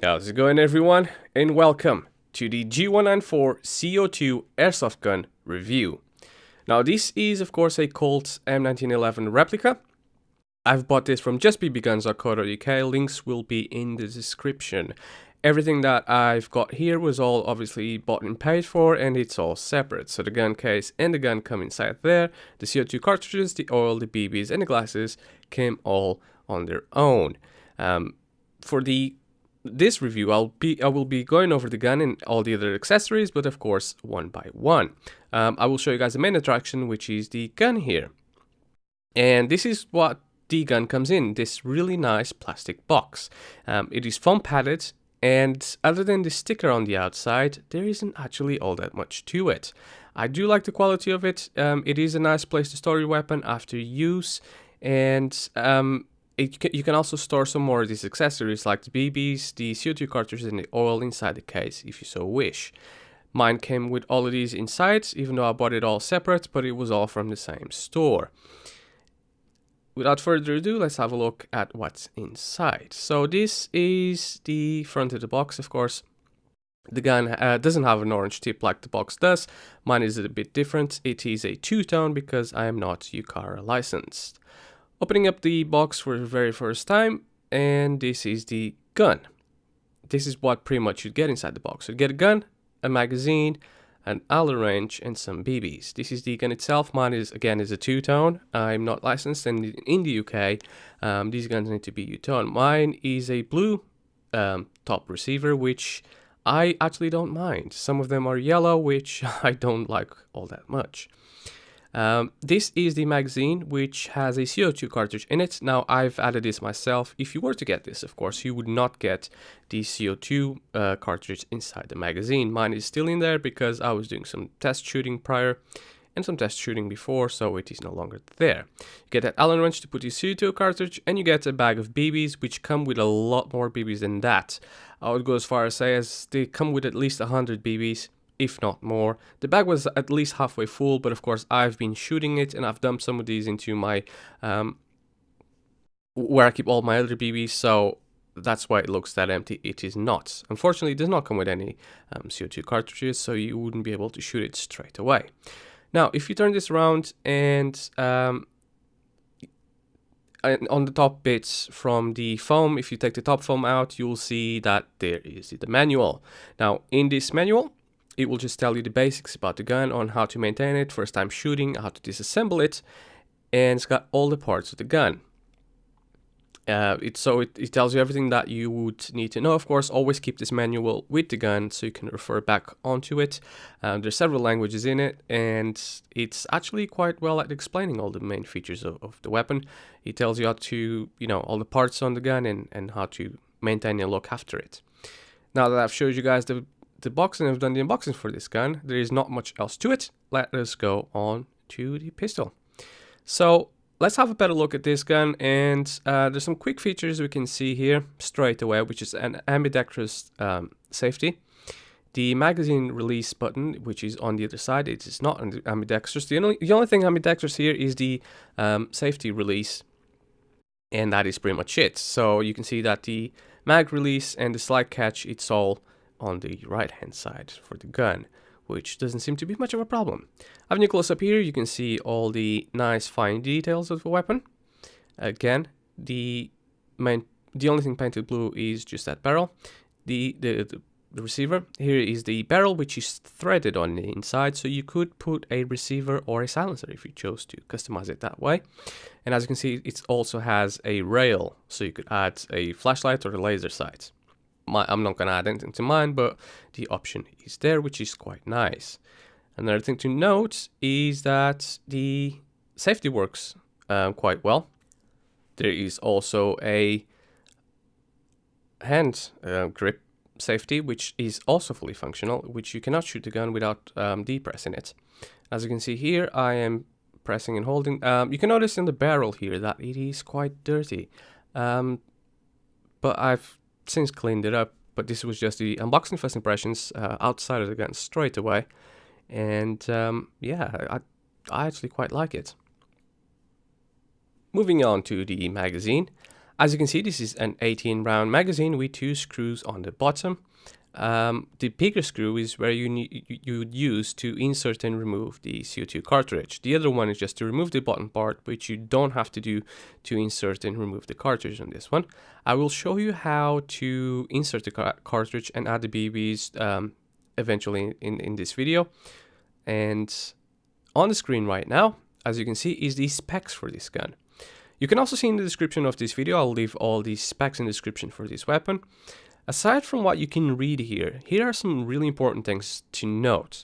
How's it going, everyone? And welcome to the G194 CO2 airsoft gun review. Now, this is, of course, a Colt M1911 replica. I've bought this from justbbguns.co.uk. Links will be in the description. Everything that I've got here was all obviously bought and paid for, and it's all separate. So the gun case and the gun come inside there. The CO2 cartridges, the oil, the BBs, and the glasses came all on their own. For this review, I will be going over the gun and all the other accessories, but of course one by one. I will show you guys the main attraction, which is the gun here, and this is what the gun comes in, this really nice plastic box. It is foam padded, and other than the sticker on the outside, there isn't actually all that much to it. I do like the quality of it. It is a nice place to store your weapon after use, and you can also store some more of these accessories like the BBs, the CO2 cartridges, and the oil inside the case if you so wish. Mine came with all of these inside, even though I bought it all separate, but it was all from the same store. Without further ado, let's have a look at what's inside. So this is the front of the box, of course. The gun doesn't have an orange tip like the box does. Mine is a bit different. It is a two-tone because I am not UCARA licensed. Opening up the box for the very first time, and this is the gun. This is what pretty much you'd get inside the box. You'd get a gun, a magazine, an Allen wrench, and some BBs. This is the gun itself. Mine is a two-tone. I'm not licensed, and in the UK, these guns need to be two-tone. Mine is a blue top receiver, which I actually don't mind. Some of them are yellow, which I don't like all that much. This is the magazine, which has a CO2 cartridge in it. Now, I've added this myself. If you were to get this, of course, you would not get the CO2 cartridge inside the magazine. Mine is still in there because I was doing some test shooting prior and some test shooting before, so it is no longer there. You get that Allen wrench to put your CO2 cartridge, and you get a bag of BBs, which come with a lot more BBs than that. I would go as far as say as they come with at least 100 BBs. If not more. The bag was at least halfway full, but of course I've been shooting it and I've dumped some of these into my where I keep all my other BBs, so that's why it looks that empty. It is not. Unfortunately, it does not come with any CO2 cartridges, so you wouldn't be able to shoot it straight away. Now, if you turn this around and on the top bits from the foam, if you take the top foam out, you'll see that there is the manual. Now, in this manual, it will just tell you the basics about the gun, on how to maintain it, first time shooting, how to disassemble it, and it's got all the parts of the gun. It tells you everything that you would need to know. Of course, always keep this manual with the gun so you can refer back onto it. There's several languages in it, and it's actually quite well at explaining all the main features of the weapon. It tells you how to, all the parts on the gun and how to maintain and look after it. Now that I've showed you guys the box and I've done the unboxing for this gun, there is not much else to it. Let us go on to the pistol. So let's have a better look at this gun, and there's some quick features we can see here straight away, which is an ambidextrous safety. The magazine release button, which is on the other side, it is not ambidextrous. The only thing ambidextrous here is the safety release, and that is pretty much it. So you can see that the mag release and the slide catch, it's all on the right hand side for the gun, which doesn't seem to be much of a problem. Having a close up here, you can see all the nice fine details of the weapon. Again, the only thing painted blue is just that barrel. The receiver here is the barrel, which is threaded on the inside, so you could put a receiver or a silencer if you chose to customize it that way. And as you can see, it also has a rail, so you could add a flashlight or a laser sight. I'm not going to add anything to mine, but the option is there, which is quite nice. Another thing to note is that the safety works quite well. There is also a hand grip safety, which is also fully functional, which you cannot shoot the gun without depressing it. As you can see here, I am pressing and holding. You can notice in the barrel here that it is quite dirty, but I've since cleaned it up. But this was just the unboxing first impressions outside of the gun straight away, and yeah, I actually quite like it. Moving on to the magazine, As you can see, this is an 18 round magazine with 2 screws on the bottom. The bigger screw is where you would use to insert and remove the CO2 cartridge. The other one is just to remove the bottom part, which you don't have to do to insert and remove the cartridge on this one. I will show you how to insert the cartridge and add the BBs eventually in this video. And on the screen right now, as you can see, is the specs for this gun. You can also see in the description of this video, I'll leave all the specs in the description for this weapon. Aside from what you can read here are some really important things to note.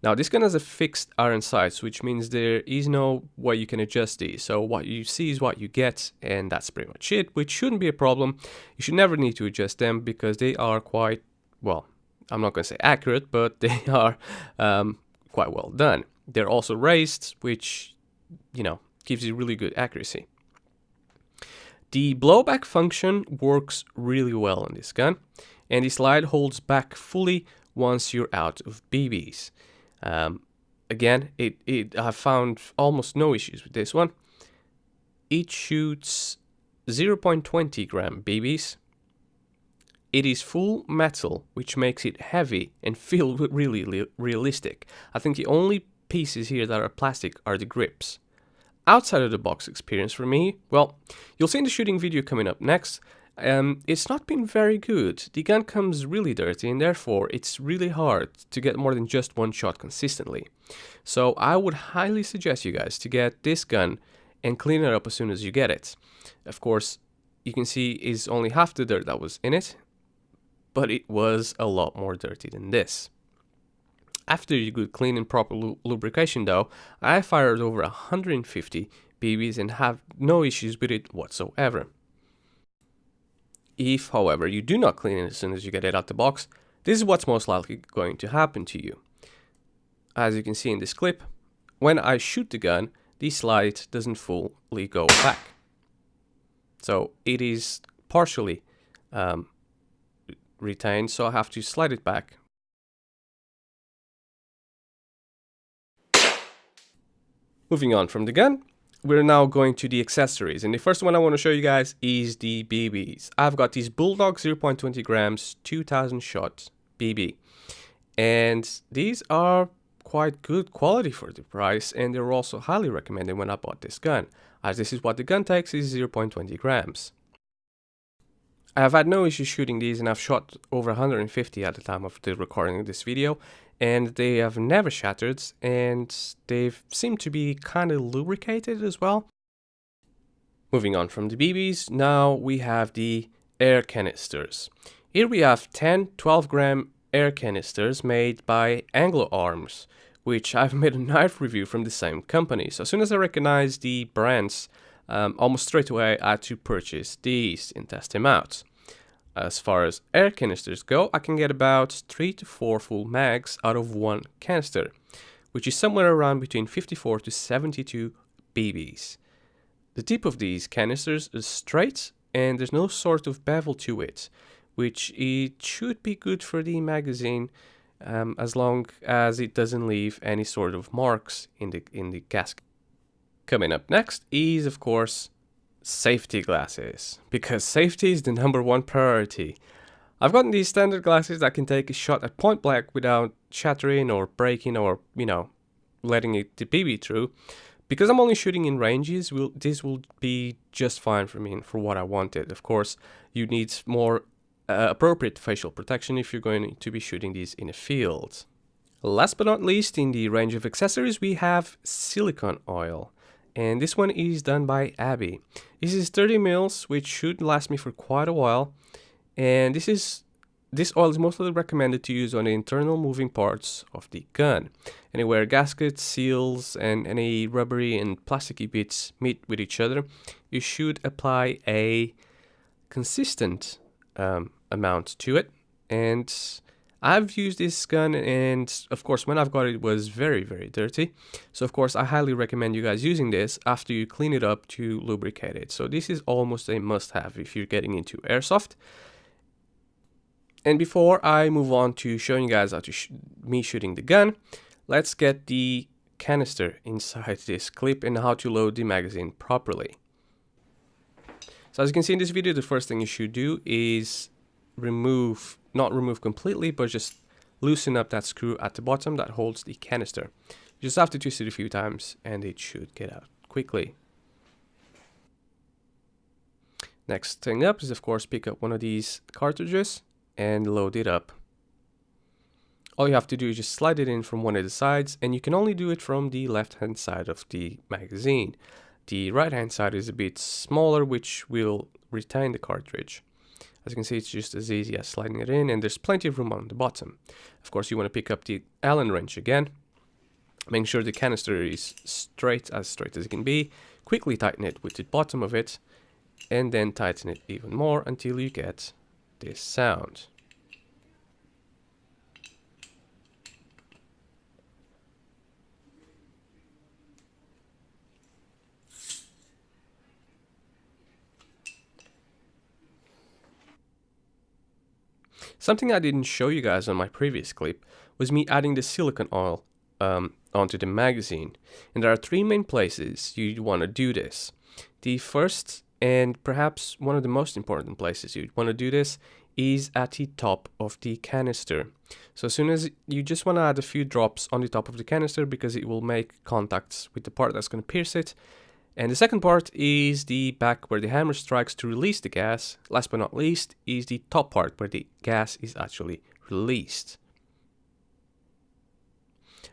Now, this gun has a fixed iron sights, which means there is no way you can adjust these. So what you see is what you get, and that's pretty much it, which shouldn't be a problem. You should never need to adjust them because they are quite, well, I'm not going to say accurate, but they are quite well done. They're also raised, which, you know, gives you really good accuracy. The blowback function works really well on this gun, and the slide holds back fully once you're out of BBs. Again, I found almost no issues with this one. It shoots 0.20 gram BBs. It is full metal, which makes it heavy and feel really realistic. I think the only pieces here that are plastic are the grips. Outside of the box experience for me, well, you'll see in the shooting video coming up next, it's not been very good. The gun comes really dirty, and therefore it's really hard to get more than just one shot consistently. So I would highly suggest you guys to get this gun and clean it up as soon as you get it. Of course, you can see is only half the dirt that was in it, but it was a lot more dirty than this. After a good clean and proper lubrication though, I fired over 150 BBs and have no issues with it whatsoever. If, however, you do not clean it as soon as you get it out the box, this is what's most likely going to happen to you. As you can see in this clip, when I shoot the gun, the slide doesn't fully go back. So it is partially retained, so I have to slide it back. Moving on from the gun, we're now going to the accessories, and the first one I want to show you guys is the BBs. I've got these Bulldog 0.20 grams 2000 shot BB, and these are quite good quality for the price, and they're also highly recommended when I bought this gun, as this is what the gun takes, is 0.20 grams. I have had no issue shooting these, and I've shot over 150 at the time of the recording of this video, and they have never shattered, and they've seemed to be kind of lubricated as well. Moving on from the BBs, now we have the air canisters. Here we have 10-12 gram air canisters made by Anglo Arms, which I've made a knife review from the same company. So as soon as I recognized the brands, almost straight away I had to purchase these and test them out. As far as air canisters go, I can get about 3 to 4 full mags out of one canister, which is somewhere around between 54 to 72 BBs. The tip of these canisters is straight and there's no sort of bevel to it, which it should be good for the magazine as long as it doesn't leave any sort of marks in the gasket. Coming up next is, of course, safety glasses, because safety is the #1 priority. I've gotten these standard glasses that can take a shot at point blank without shattering or breaking or, you know, letting the BB through. Because I'm only shooting in ranges, this will be just fine for me and for what I wanted. Of course, you need more appropriate facial protection if you're going to be shooting these in a field. Last but not least, in the range of accessories, we have silicone oil. And this one is done by Abby. This is 30 mils, which should last me for quite a while. And this oil is mostly recommended to use on the internal moving parts of the gun. Anywhere gaskets, seals, and any rubbery and plasticky bits meet with each other, you should apply a consistent amount to it. And I've used this gun, and of course when I've got it, it was very dirty. So of course I highly recommend you guys using this after you clean it up to lubricate it. So this is almost a must-have if you're getting into airsoft. And before I move on to showing you guys how to me shooting the gun, let's get the canister inside this clip and how to load the magazine properly. So as you can see in this video, the first thing you should do is not remove completely, but just loosen up that screw at the bottom that holds the canister. You just have to twist it a few times and it should get out quickly. Next thing up is of course pick up one of these cartridges and load it up. All you have to do is just slide it in from one of the sides, and you can only do it from the left hand side of the magazine. The right hand side is a bit smaller, which will retain the cartridge. As you can see, it's just as easy as sliding it in, and there's plenty of room on the bottom. Of course, you want to pick up the Allen wrench again. Make sure the canister is straight as it can be. Quickly tighten it with the bottom of it, and then tighten it even more until you get this sound. Something I didn't show you guys on my previous clip was me adding the silicone oil onto the magazine. And there are three main places you'd want to do this. The first, and perhaps one of the most important places you'd want to do this, is at the top of the canister. So as soon as you just want to add a few drops on the top of the canister, because it will make contacts with the part that's going to pierce it. And the second part is the back where the hammer strikes to release the gas. Last but not least is the top part where the gas is actually released.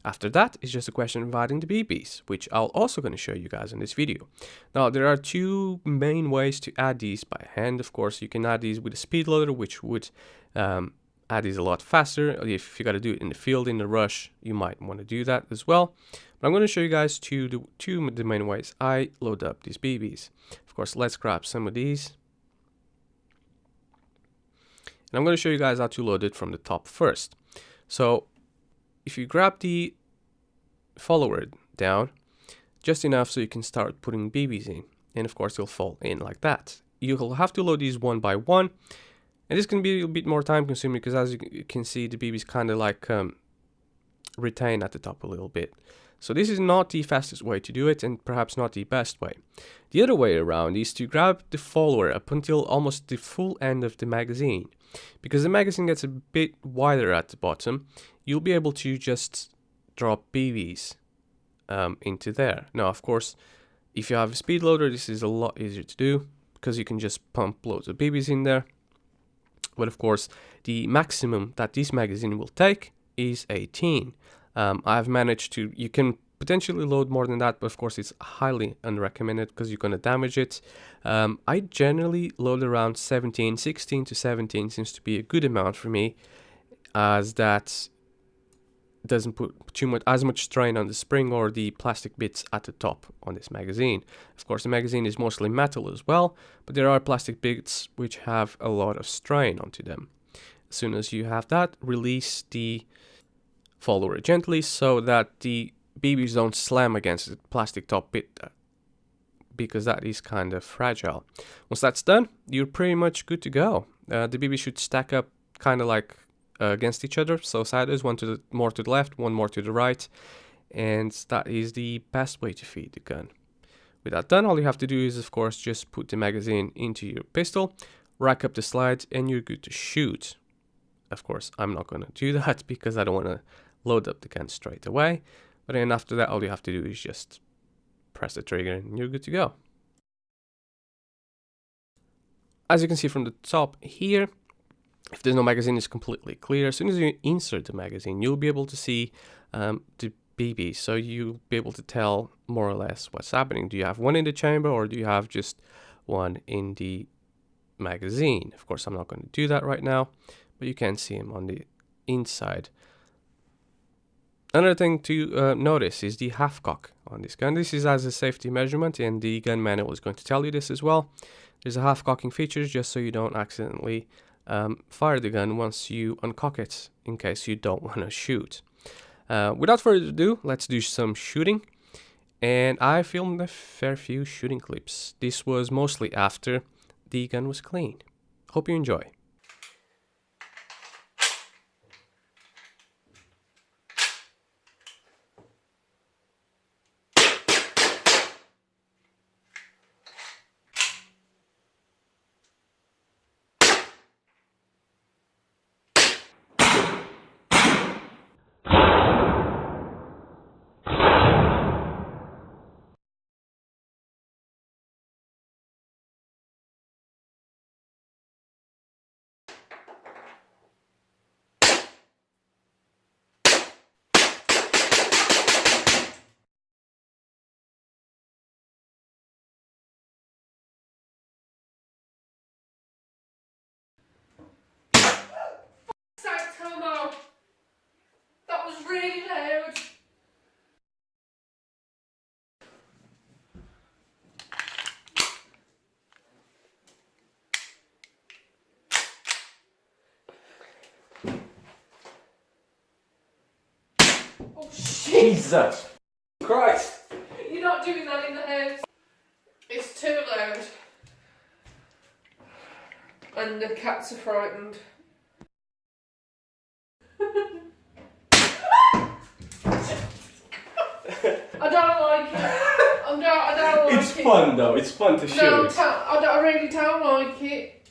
After that, it's just a question of adding the BBs, which I'll also going to show you guys in this video. Now, there are two main ways to add these by hand. Of course, you can add these with a speed loader, which would add these a lot faster. If you got to do it in the field, in the rush, you might want to do that as well. But I'm going to show you guys the main ways I load up these BBs. Of course, let's grab some of these. And I'm going to show you guys how to load it from the top first. So if you grab the follower down just enough so you can start putting BBs in, and of course they'll fall in like that. You'll have to load these one by one, and this can be a bit more time consuming because as you can see, the BBs kind of like retain at the top a little bit. So this is not the fastest way to do it, and perhaps not the best way. The other way around is to grab the follower up until almost the full end of the magazine. Because the magazine gets a bit wider at the bottom, you'll be able to just drop BBs into there. Now, of course, if you have a speed loader, this is a lot easier to do because you can just pump loads of BBs in there. But of course, the maximum that this magazine will take is 18. I've managed to, you can potentially load more than that, but of course it's highly unrecommended because you're going to damage it. I generally load around 17, 16 to 17 seems to be a good amount for me, as that doesn't put as much strain on the spring or the plastic bits at the top on this magazine. Of course, the magazine is mostly metal as well, but there are plastic bits which have a lot of strain onto them. As soon as you have that, release the follower gently so that the BBs don't slam against the plastic top bit, because that is kind of fragile. Once that's done, you're pretty much good to go. The BBs should stack up kind of like against each other, so sideways, one more to the left, one more to the right, and that is the best way to feed the gun. With that done, all you have to do is of course just put the magazine into your pistol, rack up the slides, and you're good to shoot. Of course, I'm not going to do that because I don't want to load up the gun straight away, but then after that all you have to do is just press the trigger and you're good to go. As you can see from the top here, if there's no magazine, it's completely clear. As soon as you insert the magazine, you'll be able to see the BB, so you'll be able to tell more or less what's happening. Do you have one in the chamber or do you have just one in the magazine? Of course, I'm not going to do that right now, but you can see them on the inside. Another thing to notice is the half cock on this gun. This is as a safety measurement, and the gun manual is going to tell you this as well. There's a half cocking feature just so you don't accidentally fire the gun once you uncock it, in case you don't want to shoot. Without further ado, let's do some shooting. And I filmed a fair few shooting clips. This was mostly after the gun was clean. Hope you enjoy. Jesus Christ! You're not doing that in the house. It's too loud. And the cats are frightened. I don't like it. I don't like it. It's fun though, it's fun to shoot. No, I really don't like it.